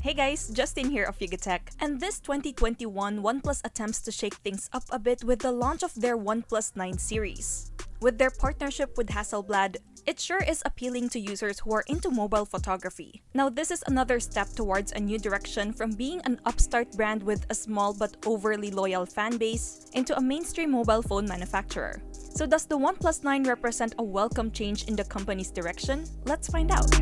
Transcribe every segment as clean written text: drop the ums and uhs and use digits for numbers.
Hey guys, Justin here of Yugatech, and this 2021 OnePlus attempts to shake things up a bit with the launch of their OnePlus 9 series. With their partnership with Hasselblad, it sure is appealing to users who are into mobile photography. Now this is another step towards a new direction from being an upstart brand with a small but overly loyal fan base into a mainstream mobile phone manufacturer. So does the OnePlus 9 represent a welcome change in the company's direction? Let's find out.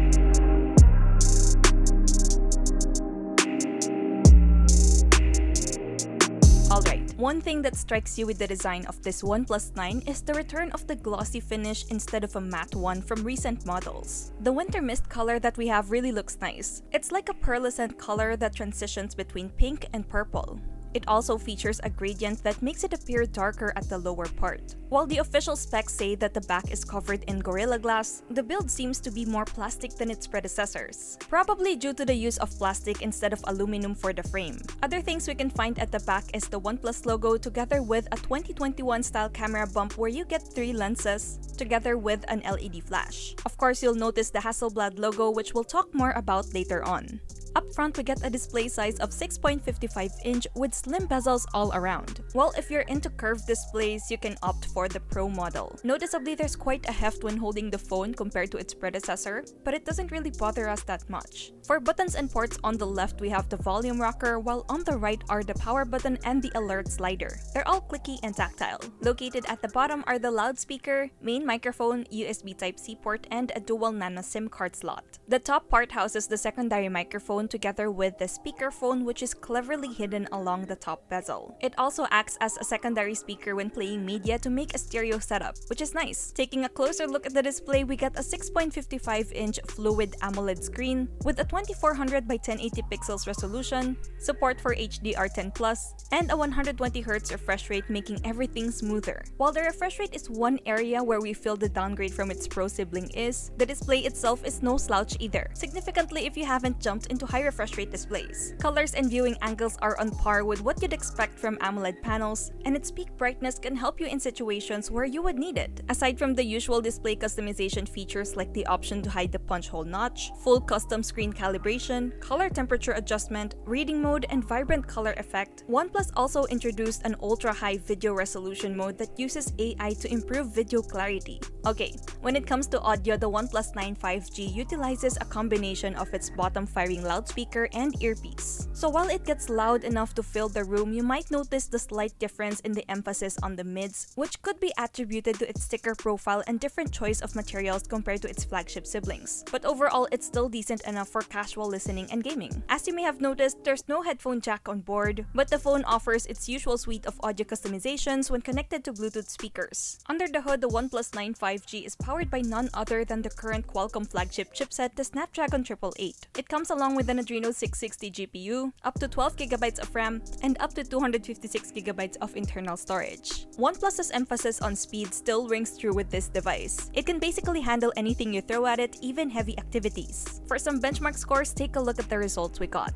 Alright, one thing that strikes you with the design of this OnePlus 9 is the return of the glossy finish instead of a matte one from recent models. The winter mist color that we have really looks nice. It's like a pearlescent color that transitions between pink and purple. It also features a gradient that makes it appear darker at the lower part. While the official specs say that the back is covered in Gorilla Glass, the build seems to be more plastic than its predecessors, probably due to the use of plastic instead of aluminum for the frame. Other things we can find at the back is the OnePlus logo together with a 2021 style camera bump where you get 3 lenses, together with an LED flash. Of course, you'll notice the Hasselblad logo, which we'll talk more about later on. Up front, we get a display size of 6.55-inch with slim bezels all around. Well, if you're into curved displays, you can opt for the Pro model. Noticeably, there's quite a heft when holding the phone compared to its predecessor, but it doesn't really bother us that much. For buttons and ports, on the left we have the volume rocker, while on the right are the power button and the alert slider. They're all clicky and tactile. Located at the bottom are the loudspeaker, main microphone, USB Type-C port, and a dual nano SIM card slot. The top part houses the secondary microphone together with the speakerphone, which is cleverly hidden along the top bezel. It also acts as a secondary speaker when playing media to make a stereo setup, which is nice. Taking a closer look at the display, we get a 6.55-inch fluid AMOLED screen with a 2400 by 1080 pixels resolution, support for HDR10+, and a 120Hz refresh rate, making everything smoother. While the refresh rate is one area where we feel the downgrade from its Pro sibling is, the display itself is no slouch either, significantly if you haven't jumped into high refresh rate displays. Colors and viewing angles are on par with what you'd expect from AMOLED panels, and its peak brightness can help you in situations where you would need it. Aside from the usual display customization features like the option to hide the punch hole notch, full custom screen calibration, color temperature adjustment, reading mode, and vibrant color effect, OnePlus also introduced an ultra-high video resolution mode that uses AI to improve video clarity. Okay, when it comes to audio, the OnePlus 9 5G utilizes a combination of its bottom-firing loudspeaker and earpiece. So while it gets loud enough to fill the room, you might notice the slight difference in the emphasis on the mids, which could be attributed to its thicker profile and different choice of materials compared to its flagship siblings. But overall, it's still decent enough for casual listening and gaming. As you may have noticed, there's no headphone jack on board, but the phone offers its usual suite of audio customizations when connected to Bluetooth speakers. Under the hood, the OnePlus 9 5G is powered by none other than the current Qualcomm flagship chipset, the Snapdragon 888. It comes along with an Adreno 660 GPU, up to 12GB of RAM, and up to 256GB of internal storage. OnePlus's emphasis on speed still rings true with this device. It can basically handle anything you throw at it, even heavy activities. For some benchmark scores, take a look at the results we got.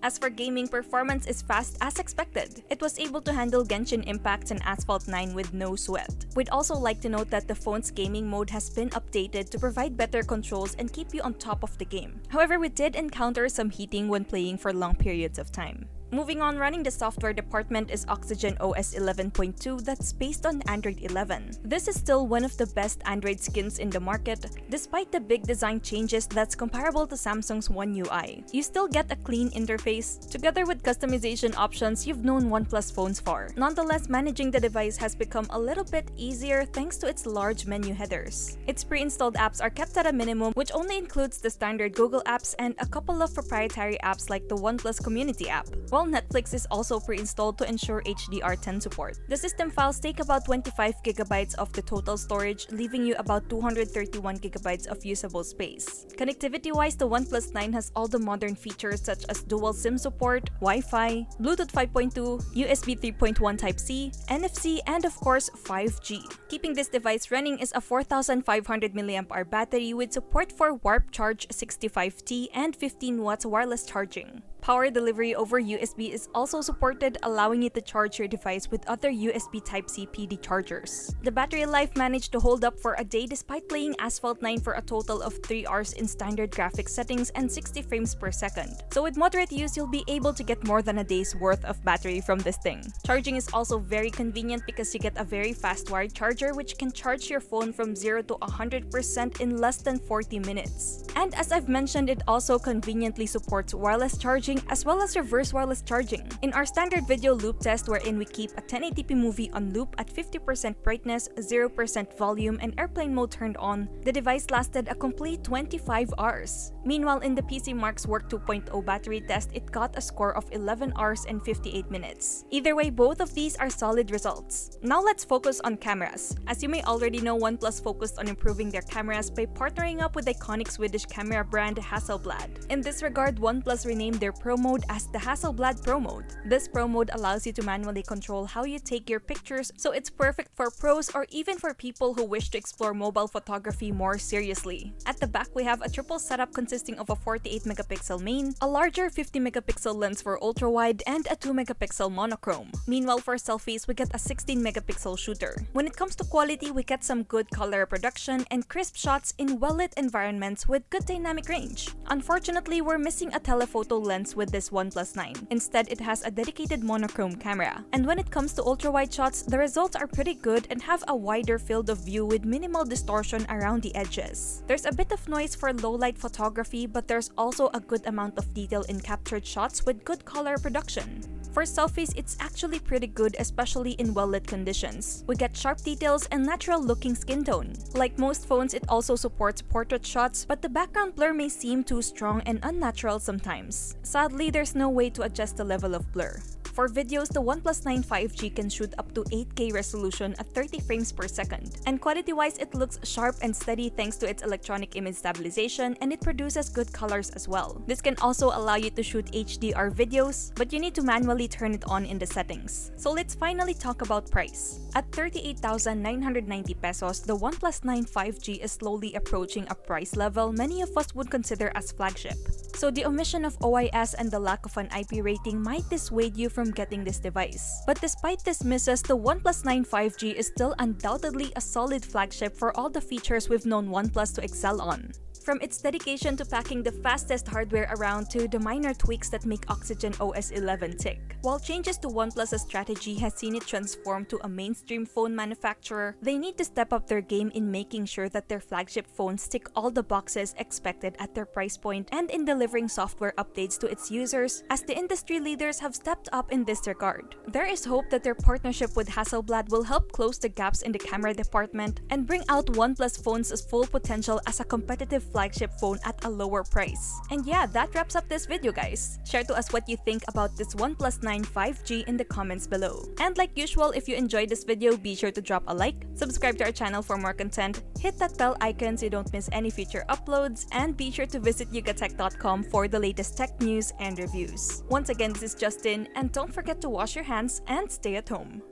As for gaming, performance is fast as expected. It was able to handle Genshin Impact and Asphalt 9 with no sweat. We'd also like to note that the phone's gaming mode has been updated to provide better controls and keep you on top of the game. However, we did encounter some heating when playing for long periods of time. Moving on, running the software department is Oxygen OS 11.2 that's based on Android 11. This is still one of the best Android skins in the market, despite the big design changes that's comparable to Samsung's One UI. You still get a clean interface, together with customization options you've known OnePlus phones for. Nonetheless, managing the device has become a little bit easier thanks to its large menu headers. Its pre-installed apps are kept at a minimum, which only includes the standard Google apps and a couple of proprietary apps like the OnePlus Community app. While Netflix is also pre-installed to ensure HDR10 support. The system files take about 25GB of the total storage, leaving you about 231GB of usable space. Connectivity-wise, the OnePlus 9 has all the modern features such as dual SIM support, Wi-Fi, Bluetooth 5.2, USB 3.1 Type-C, NFC, and of course 5G. Keeping this device running is a 4500 mAh battery with support for Warp Charge 65T and 15 watts wireless charging. Power delivery over USB is also supported, allowing you to charge your device with other USB Type-C PD chargers. The battery life managed to hold up for a day despite playing Asphalt 9 for a total of 3 hours in standard graphics settings and 60 frames per second. So with moderate use, you'll be able to get more than a day's worth of battery from this thing. Charging is also very convenient because you get a very fast wired charger which can charge your phone from 0 to 100% in less than 40 minutes. And as I've mentioned, it also conveniently supports wireless charging as well as reverse wireless charging. In our standard video loop test wherein we keep a 1080p movie on loop at 50% brightness, 0% volume, and airplane mode turned on, the device lasted a complete 25 hours. Meanwhile, in the PC Mark's Work 2.0 battery test, it got a score of 11 hours and 58 minutes. Either way, both of these are solid results. Now let's focus on cameras. As you may already know, OnePlus focused on improving their cameras by partnering up with iconic Swedish camera brand Hasselblad. In this regard, OnePlus renamed their Pro mode as the Hasselblad Pro mode. This Pro mode allows you to manually control how you take your pictures, so it's perfect for pros or even for people who wish to explore mobile photography more seriously. At the back, we have a triple setup consisting of a 48 megapixel main, a larger 50 megapixel lens for ultra-wide, and a 2 megapixel monochrome. Meanwhile, for selfies, we get a 16 megapixel shooter. When it comes to quality, we get some good color production and crisp shots in well-lit environments with good dynamic range. Unfortunately, we're missing a telephoto lens with this OnePlus 9. Instead, it has a dedicated monochrome camera. And when it comes to ultra-wide shots, the results are pretty good and have a wider field of view with minimal distortion around the edges. There's a bit of noise for low-light photography, but there's also a good amount of detail in captured shots with good color production. For selfies, it's actually pretty good, especially in well-lit conditions. We get sharp details and natural-looking skin tone. Like most phones, it also supports portrait shots, but the background blur may seem too strong and unnatural sometimes. Sadly, there's no way to adjust the level of blur. For videos, the OnePlus 9 5G can shoot up to 8K resolution at 30 frames per second. And quality-wise, it looks sharp and steady thanks to its electronic image stabilization, and it produces good colors as well. This can also allow you to shoot HDR videos, but you need to manually turn it on in the settings. So let's finally talk about price. At 38,990 pesos, the OnePlus 9 5G is slowly approaching a price level many of us would consider as flagship. So the omission of OIS and the lack of an IP rating might dissuade you from getting this device. But despite these misses, the OnePlus 9 5G is still undoubtedly a solid flagship for all the features we've known OnePlus to excel on. From its dedication to packing the fastest hardware around to the minor tweaks that make Oxygen OS 11 tick. While changes to OnePlus's strategy has seen it transform to a mainstream phone manufacturer, they need to step up their game in making sure that their flagship phones tick all the boxes expected at their price point and in delivering software updates to its users, as the industry leaders have stepped up in this regard. There is hope that their partnership with Hasselblad will help close the gaps in the camera department and bring out OnePlus phones' full potential as a competitive flagship phone at a lower price. And yeah, that wraps up this video, guys. Share to us what you think about this OnePlus 9 5G in the comments below. And like usual, if you enjoyed this video, be sure to drop a like, subscribe to our channel for more content, hit that bell icon so you don't miss any future uploads, and be sure to visit yugatech.com for the latest tech news and reviews. Once again, this is Justin, and don't forget to wash your hands and stay at home.